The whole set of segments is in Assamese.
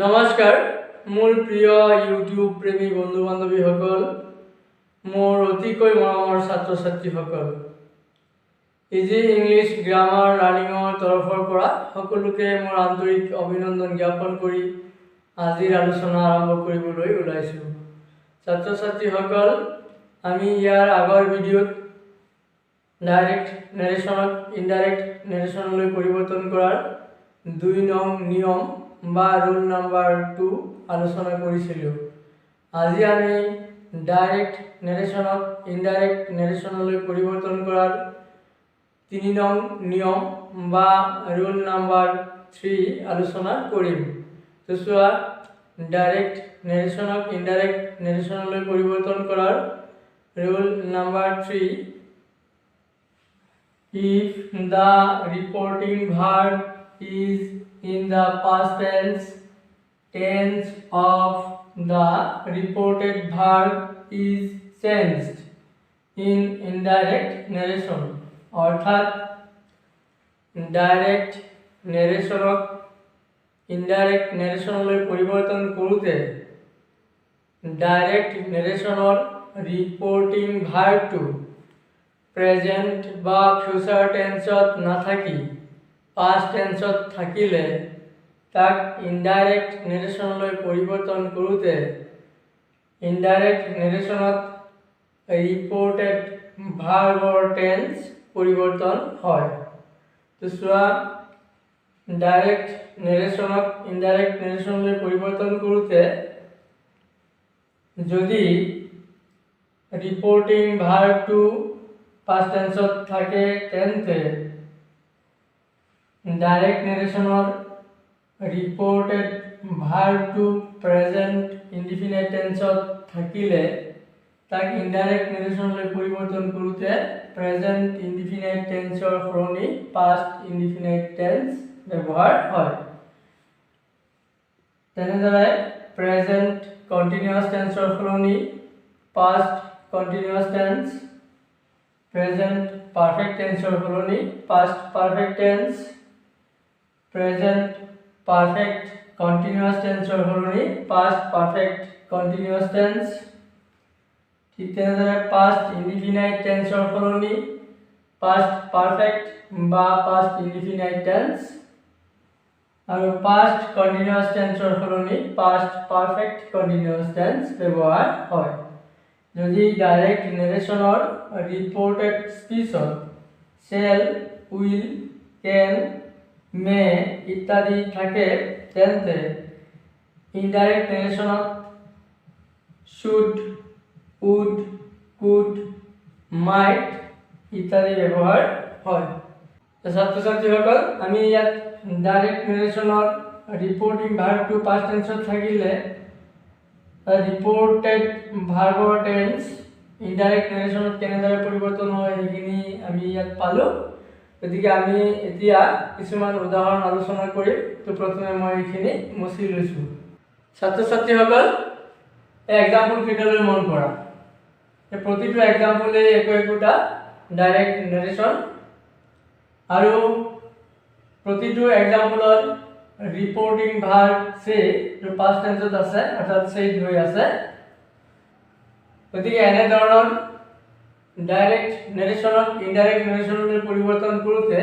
নমস্কাৰ মোৰ প্ৰিয় ইউটিউব প্ৰেমী বন্ধু বান্ধৱীসকল, মোৰ অতিকৈ মৰমৰ ছাত্ৰ ছাত্ৰীসকল, ইজি ইংলিছ গ্ৰামাৰ লাৰ্ণিঙৰ তৰফৰ পৰা সকলোকে মোৰ আন্তৰিক অভিনন্দন জ্ঞাপন কৰি আজিৰ আলোচনা আৰম্ভ কৰিবলৈ ওলাইছোঁ। ছাত্ৰ ছাত্ৰীসকল, আমি ইয়াৰ আগৰ ভিডিঅ'ত ডাইৰেক্ট নেৰেশ্যনক ইনডাইৰেক্ট নেৰেশ্যনলৈ পৰিৱৰ্তন কৰাৰ 2 নং নিয়ম বা ৰুল নাম্বাৰ 2 আলোচনা কৰিছিলোঁ। আজি আমি ডাইৰেক্ট নেৰেশ্যনক ইনডাইৰেক্ট নেৰেশ্যনলৈ পৰিৱৰ্তন কৰাৰ 3 নং নিয়ম বা ৰুল নাম্বাৰ 3 আলোচনা কৰিম। তো চোৱা, ডাইৰেক্ট নেৰেশ্যনক ইনডাইৰেক্ট নেৰেশ্যনলৈ পৰিৱৰ্তন কৰাৰ rule number 3: if the reporting verb is in the past tense of the reported verb is changed in indirect narration, অর্থাৎ ডাইরেক্ট নেৰেশ্যনক ইনডাইৰেক্ট নেৰেশ্যনলৈ পৰিৱৰ্তন কৰোঁতে ডাইৰেক্ট নেৰেশ্যনৰ ৰিপৰ্টিং ভাৰ্বটো প্ৰেজেণ্ট বা ফিউচাৰ টেন্সত নাথাকি পাষ্ট টেন্সত থাকিলে তাক ইনডাইৰেক্ট নেৰেশ্যনলৈ পৰিৱৰ্তন কৰোঁতে ইনডাইৰেক্ট নেৰেশ্যনত ৰিপৰ্টেড ভাৰ্বৰ টেন্স পৰিৱৰ্তন হয়। তো চোৱা, ডাইৰেক্ট নেৰেশ্যনক ইনডাইৰেক্ট নেৰেশ্যনলৈ পৰিৱৰ্তন কৰোঁতে যদি ৰিপৰ্টিং ভাৰ্বটো পাষ্ট টেন্সত থাকে তেন্তে ডাইৰেক্ট নেৰেশ্যনৰ ৰিপৰ্টেড ভাৰ্বটো প্ৰেজেণ্ট ইনডিফিনাইট টেন্সত থাকিলে তাক ইনডাইৰেক্ট নেৰেশ্যনলৈ পৰিৱৰ্তন কৰোঁতে প্ৰেজেণ্ট ইনডিফিনাইট টেন্সৰ সলনি পাষ্ট ইনডিফিনাইট টেন্স ব্যৱহাৰ হয়। তেনেদৰে প্ৰেজেণ্ট কণ্টিনিউৱাছ টেন্সৰ সলনি past continuous tense, present perfect টেন্সৰ সলনি past perfect tense, present perfect continuous টেন্সৰ সলনি পাষ্ট পাৰফেক্ট কণ্টিনিউৱাছ টেন্স, ঠিক তেনেদৰে পাষ্ট ইনডিফিনাইট টেন্সৰ সলনি পাষ্ট পাৰফেক্ট বা পাষ্ট ইনডিফিনাইট টেন্স, আৰু পাষ্ট কণ্টিনিউৱাছ টেন্সৰ সলনি পাষ্ট পাৰফেক্ট কণ্টিনিউৱাছ টেন্স ব্যৱহাৰ হয়। যদি ডাইৰেক্ট নেৰেশ্যনৰ ৰিপৰ্টেড স্পীচত শ্বেল, উইল, কেন, মে ইত্যাদি থাকে তেন্তে ইনডাইৰেক্ট নেৰেশ্যনত শুড, উড, কুড, মাইট ইত্যাদি ব্যৱহাৰ হয়। ছাত্ৰ ছাত্ৰীসকল, আমি ইয়াত ডাইৰেক্ট নেৰেশ্যনৰ ৰিপৰ্টিং ভাৰ্বটো পাষ্ট টেন্সত থাকিলে ৰিপৰ্টেড ভাৰ্বৰ টেন্স ইনডাইৰেক্ট নেৰেশ্যনত কেনেদৰে পৰিৱৰ্তন হয় সেইখিনি আমি ইয়াত পালোঁ। গতিকে আমি এতিয়া কিছুমান উদাহৰণ আলোচনা কৰিম। তো প্ৰথমে মই এইখিনি মচি লৈছোঁ। ছাত্ৰ ছাত্ৰীসকল, এই এক্সাম্পল কেইটালৈ মন কৰা। এই প্ৰতিটো এক্সাম্পলে একোটা ডাইৰেক্ট নেৰেশ্যন আৰু প্ৰতিটো এক্সাম্পলত ৰিপৰ্টিং ভাৰ্ব সে পাষ্ট টেন্সত আছে, অৰ্থাৎ সেড হৈ আছে। গতিকে এনেধৰণৰ ডাইৰেক্ট নেৰেশ্যনক ইনডাইৰেক্ট নেৰেশ্যনলৈ পৰিৱৰ্তন কৰোঁতে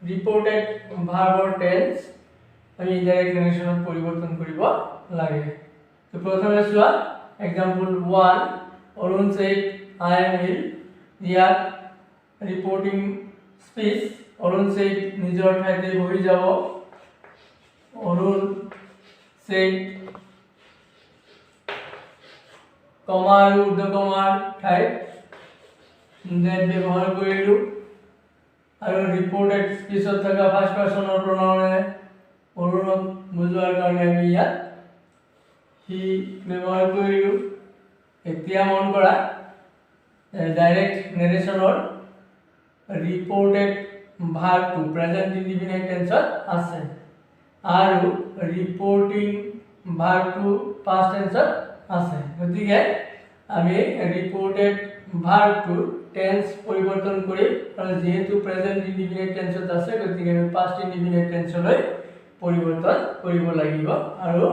ৰিপৰ্টেড ভাৰ্বৰ টেন্স আমি ইনডাইৰেক্ট নেৰেশ্যনত পৰিৱৰ্তন কৰিব লাগে। তো প্ৰথমে চোৱা, example 1, Arun said I am ill. ইয়াত ৰিপৰ্টিং স্পীচ, অৰুণ ছেইড নিজৰ ঠাইতে বহি যাব। অৰুণ ছেইড কমা আৰু উৰ্ধকমাৰ ঠাইত ডেট ব্যৱহাৰ কৰিলোঁ আৰু ৰিপৰ্টেড স্পীচত থকা ফাৰ্ষ্ট পাৰ্চনৰ প্ৰনাউনে অৰুণক বুজোৱাৰ কাৰণে আমি ইয়াত হি ব্যৱহাৰ কৰিলোঁ। এতিয়া মন কৰা, ডাইৰেক্ট নেৰেশ্যনৰ ৰিপৰ্টেড ভাৰ্বটো প্ৰেজেণ্ট ইনডিফিনাইট টেন্সত আছে আৰু ৰিপৰ্টিং ভাৰ্বটো পাষ্ট টেন্সত আছে। গতিকে আমি ৰিপৰ্টেড ভাৰ্বটোৰ টেন্স পৰিৱৰ্তন কৰিম আৰু যেহেতু প্ৰেজেণ্ট ইনডিফিনাইট টেন্সত আছে গতিকে আমি পাষ্ট ইনডিফিনাইট টেন্সলৈ পৰিৱৰ্তন কৰিব লাগিব আৰু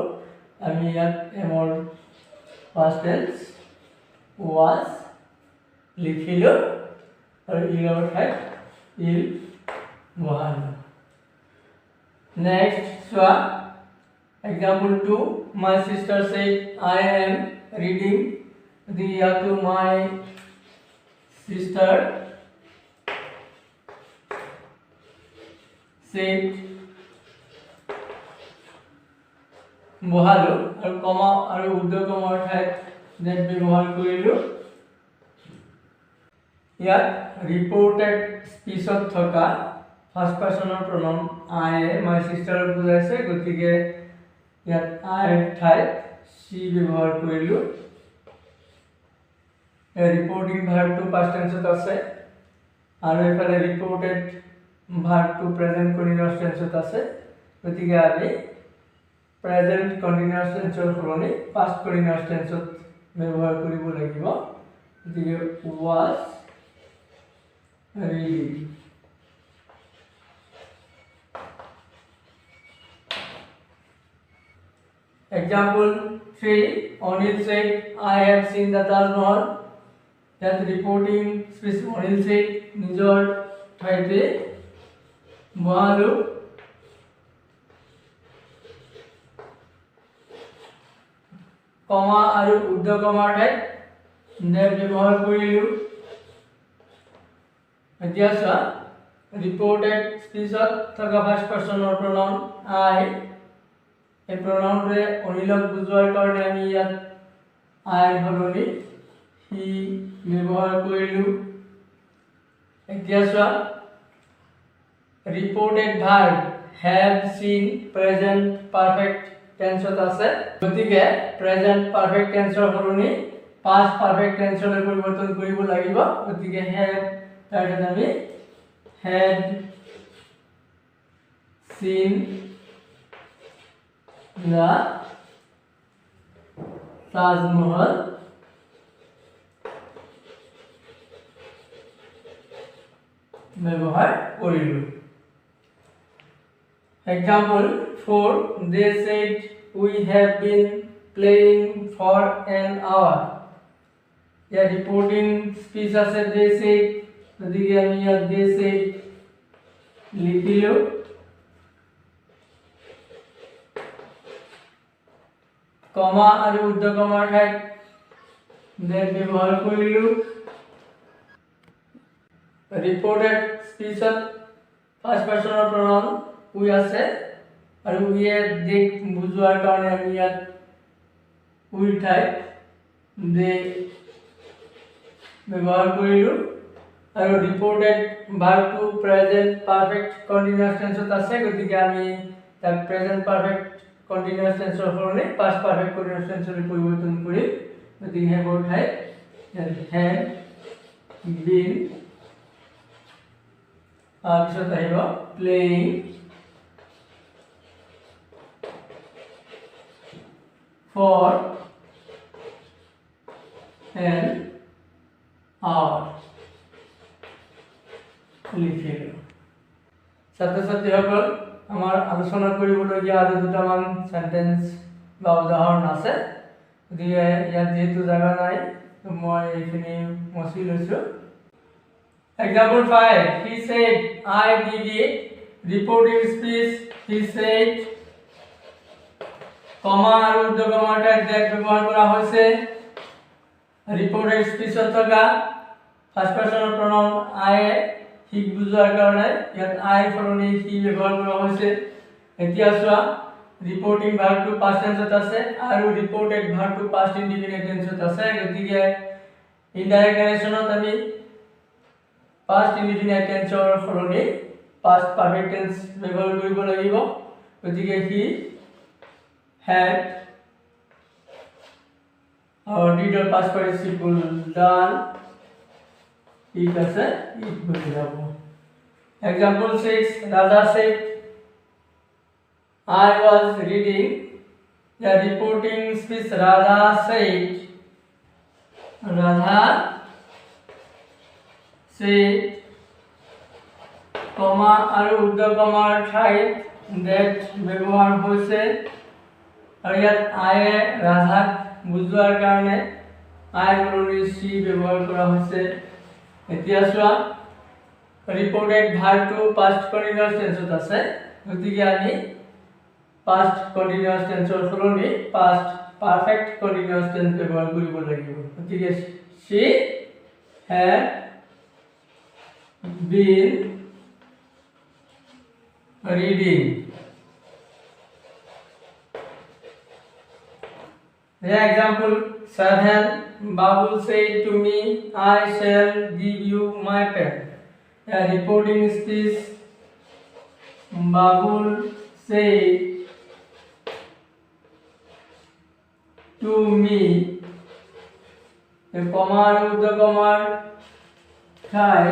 আমি ইয়াত এমৰ past tense was লিখিলো আৰু ইলৰ ঠাইত ইল বহালো। নেক্সট চোৱা example 2 my sister said I am reading the to my sister said বহালো আৰু কমা আৰু উদ্ধকমাৰ ঠাইত that ব্যৱহাৰ কৰিলো। ইয়াত ৰিপোৰ্টেড স্পীচত থকা ফাৰ্ষ্ট পাৰ্সনৰ প্ৰনাউন I my sister বুজাইছে, গতিকে ইয়াত I ঠাইত she ব্যৱহাৰ কৰিলো। ৰিপোৰ্টিং ভাৰ্বটো পাষ্ট টেন্সত আছে আৰু এফালে ৰিপোৰ্টেড ভাৰ্বটো প্ৰেজেন্ট কন্টিনিউয়াছ টেন্সত আছে, গতিকে আমি প্ৰেজেন্ট কন্টিনিউয়াছ টেন্সৰ সলনি পাষ্ট কন্টিনিউয়াছ টেন্সত ব্যৱহাৰ কৰিব লাগিব। গতিকে was reading। Example 3 Anil said I have seen the Taj Mahal। that reporting speech Anil said নিজৰ ঠাইতে বহালো কমা আৰু উদ্ধকমাৰ ঠাইত that ব্যৱহাৰ কৰিলো। এতিয়া চোৱা ৰিপোৰ্টেড স্পীচত থকা ফাৰ্ষ্ট পাৰ্সনৰ প্ৰনাউন I, এই প্ৰনাউনটোৱে অনিলক বুজোৱাৰ কাৰণে আমি ইয়াত I সলনি he ব্যৱহাৰ কৰিলো। এতিয়া চোৱা reported verb have seen present perfect টেন্সত আছে, গতিকে প্ৰেজেন্ট পাৰফেক্ট টেন্সৰ সলনি পাষ্ট পাৰফেক্ট টেন্সলৈ পৰিৱৰ্তন কৰিব লাগিব। গতিকে have তাৰ ঠাইত আমি had seen the Taj Mahal ব্যৱহাৰ কৰিলো। Example 4 they said we have been playing for an hour। ইয়াত ৰিপোৰ্টিং স্পীচ আছে they said, গতিকে আমি ইয়াত they said লিখিলো। কমা আৰু উদ্ধকমাৰ ঠাইত that ব্যৱহাৰ কৰিলো। ৰিপোৰ্টেড স্পীচত ফাৰ্ষ্ট পাৰ্সনৰ প্ৰনাউন we আছে আৰু we দিক বুজোৱাৰ কাৰণে আমি ইয়াত we ঠাইত they ব্যৱহাৰ কৰিলো। আৰু ৰিপোৰ্টেড ভাৰ্বটো প্ৰেজেন্ট পাৰফেক্ট কন্টিনিউয়াছ টেন্সত আছে, গতিকে আমি তাক প্ৰেজেন্ট পাৰফেক্ট কন্টিনিউয়াছ টেন্সৰ সলনি পাষ্ট পাৰফেক্ট কন্টিনিউয়াছ টেন্সলৈ পৰিৱৰ্তন কৰিম। গতিকে হেবৰ ঠাইত had been তাৰপিছত আহিব playing for an hour লিখিলো। ছাত্ৰ ছাত্ৰীসকল, আমাৰ আলোচনা কৰিবলগীয়া আৰু দুটামান সেন্টেন্স বা উদাহৰণ আছে, গতিকে ইয়াত যেহেতু জাগা নাই মই এইখিনি মচি লৈছো। Example 5 he said I did it। reporting speech he said কমা আৰু উদ্ধকমাৰ ঠাইত that ব্যৱহাৰ কৰা হৈছে। ৰিপোৰ্টেড স্পীচত থকা ফাৰ্ষ্ট পাৰ্সনৰ প্ৰনাউন I he বুজোৱাৰ কাৰণে ইয়াত I সলনি he ব্যৱহাৰ কৰা হৈছে। এতিয়া চোৱা ৰিপোৰ্টিং ভাৰ্বটো পাষ্ট টেন্সত আছে আৰু ৰিপোৰ্টেড ভাৰ্বটো পাষ্ট ইনডিফিনিট টেন্সত আছে, গতিকে ইনডাইৰেক্ট নেৰেশ্যনত আমি পাষ্ট ইনডিফিনিট টেন্সৰ সলনি পাষ্ট পাৰফেক্ট টেন্স ব্যৱহাৰ কৰিব লাগিব। গতিকে he had और did or past participle done it আছে it বুঝে যাব। Example 6 Radha said I was reading। the reporting speech Radha said কমা আৰু উদ্ধকমাৰ ঠাইত that ব্যৱহাৰ হৈছে আৰু ইয়াত আয়ে ৰাধাক বুজোৱাৰ কাৰণে আইৰ সলনি she ব্যৱহাৰ কৰা হৈছে। এতিয়া চোৱা ৰিপৰ্টেড ভাৰ্বটো পাষ্ট কন্টিনিউয়াছ টেন্সত আছে, গতিকে আমি পাষ্ট কন্টিনিউয়াছ টেন্সৰ সলনি পাষ্ট পাৰফেক্ট কন্টিনিউয়াছ টেন্স ব্যৱহাৰ কৰিব লাগিব। গতিকে she had been reading. The example, Sadhan, Babul said to me, I shall give you my pen. A reporting speech, Babul said to me, a comma আৰু উদ্ধ কমাৰ ঠাই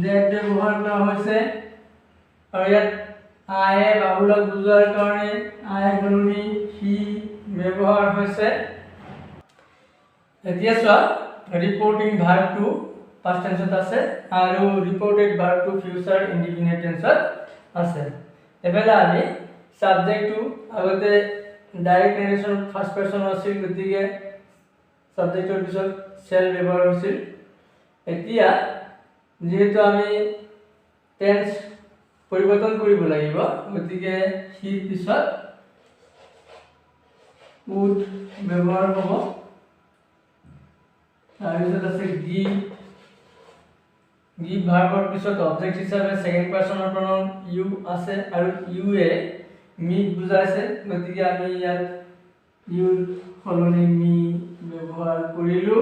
that ব্যৱহাৰ কৰা হৈছে আৰু ইয়াত আয়ে বাবুলক বুজোৱাৰ কাৰণে আয়ে সলনি he ব্যৱহাৰ হৈছে। এতিয়া চোৱা ৰিপৰ্টিং ভাৰ্বটো পাষ্ট টেন্সত আছে আৰু ৰিপৰ্টেড ভাৰ্বটো ফিউচাৰ ইনডিফিনিট টেন্সত আছে। এফালে আমি সাবজেক্টটো আগতে ডাইৰেক্ট নেৰেশ্যন ফাৰ্ষ্ট পাৰ্সন আছিল, গতিকে সাবজেক্টৰ পিছত শেল ব্যৱহাৰ হৈছিল। এতিয়া যেহেতু আমি টেন্স পৰিৱৰ্তন কৰিব লাগিব, গতিকে he পিছত would ব্যৱহাৰ হ'ব। তাৰপিছত আছে give ভাৰ্বৰ পিছত অবজেক্ট হিচাপে সেকেন্ড পাৰ্সনৰ প্ৰনাউন you আছে আৰু you এ me বুজাইছে, গতিকে আমি ইয়াত you সলনি me ব্যৱহাৰ কৰিলো।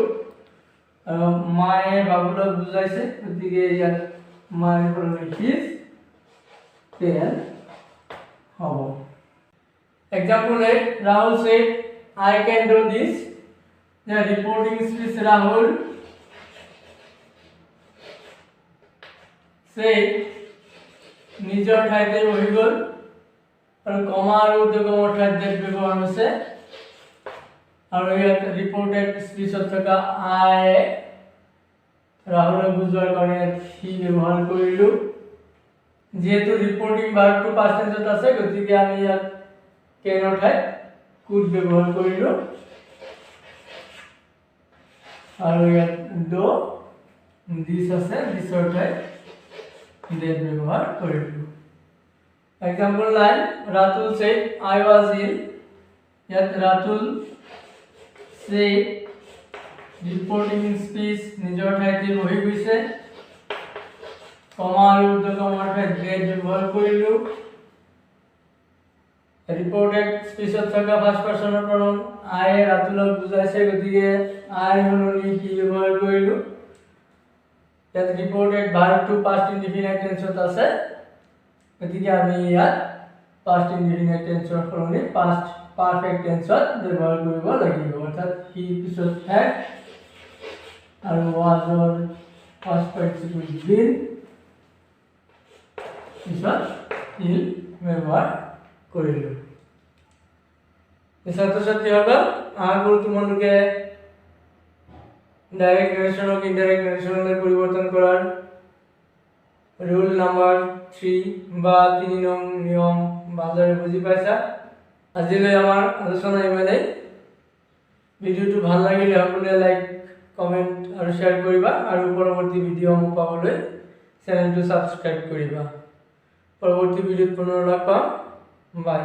আৰু মায়ে বাবুলক বুজাইছে, গতিকে ইয়াত মায়ে সলনি his pen হ'ব। Example 8, Rahul said, I can do this. The reporting speech, Rahul said, নিজৰ ঠাইতে বহি গ'ল আৰু কমা আৰু উদ্ধ কমাৰ ঠাইত that ব্যৱহাৰ হৈছে আৰু ইয়াত ৰিপৰ্টেড স্পীচত থকা I ৰাহুলক বুজোৱাৰ কাৰণে he ব্যৱহাৰ কৰিলো। যেহেতু ৰিপৰ্টিং ভাৰ্বটো পাষ্ট টেন্সত আছে, গতিকে আমি ইয়াত কেনৰ ঠাইত could ব্যৱহাৰ কৰিলো আৰু ইয়াত do this আছে, thisৰ ঠাইত that ব্যৱহাৰ কৰিলো। Example 9, Ratul said, I was ill. ইয়াত Ratul said ৰিপৰ্টিং স্পীচ নিজৰ ঠাইতে বহি গৈছে, কমা আৰু উদ্ধ কমাৰ ঠাইত that ব্যৱহাৰ কৰিলো। ৰিপৰ্টেড স্পীচত থকা ফাৰ্ষ্ট পাৰ্সনৰ প্ৰনাউন I ৰাতুলক বুজাইছে, গতিকে I সলনি he ব্যৱহাৰ কৰিলো। ইয়াত ৰিপৰ্টেড ভাৰ্বটো পাষ্ট ইনডিফিনিট টেন্সত আছে, গতিকে আমি ইয়াত পাষ্ট ইনডিফিনিট টেন্সৰ সলনি পাষ্ট পাৰফেক্ট টেন্সত ব্যৱহাৰ কৰিব লাগিব। অৰ্থাৎ he পিছত had আৰু wasৰ ফাৰ্ষ্ট পাৰ্টিচিপল been পিছত will ব্যৱহাৰ কৰিলো। ছাত্ৰ-ছাত্ৰীসকল, আগৰ তোমালোকে ডাইৰেক্ট নেৰেশ্যনক ইনডাইৰেক্ট নেৰেশ্যনলৈ পৰিৱৰ্তন কৰাৰ ৰুল নাম্বাৰ 3 বা 3 নং নিয়ম ভালদৰে বুজি পাইছা। আজিলৈ আমাৰ আলোচনা ইমানেই। ভিডিঅ'টো ভাল লাগিলে সকলোৱে লাইক, কমেণ্ট আৰু শ্বেয়াৰ কৰিবা আৰু পৰৱৰ্তী ভিডিঅ'সমূহ পাবলৈ চেনেলটো ছাবস্ক্ৰাইব কৰিবা। পৰৱৰ্তী ভিডিঅ'ত পুনৰ লগ পাম। বাই।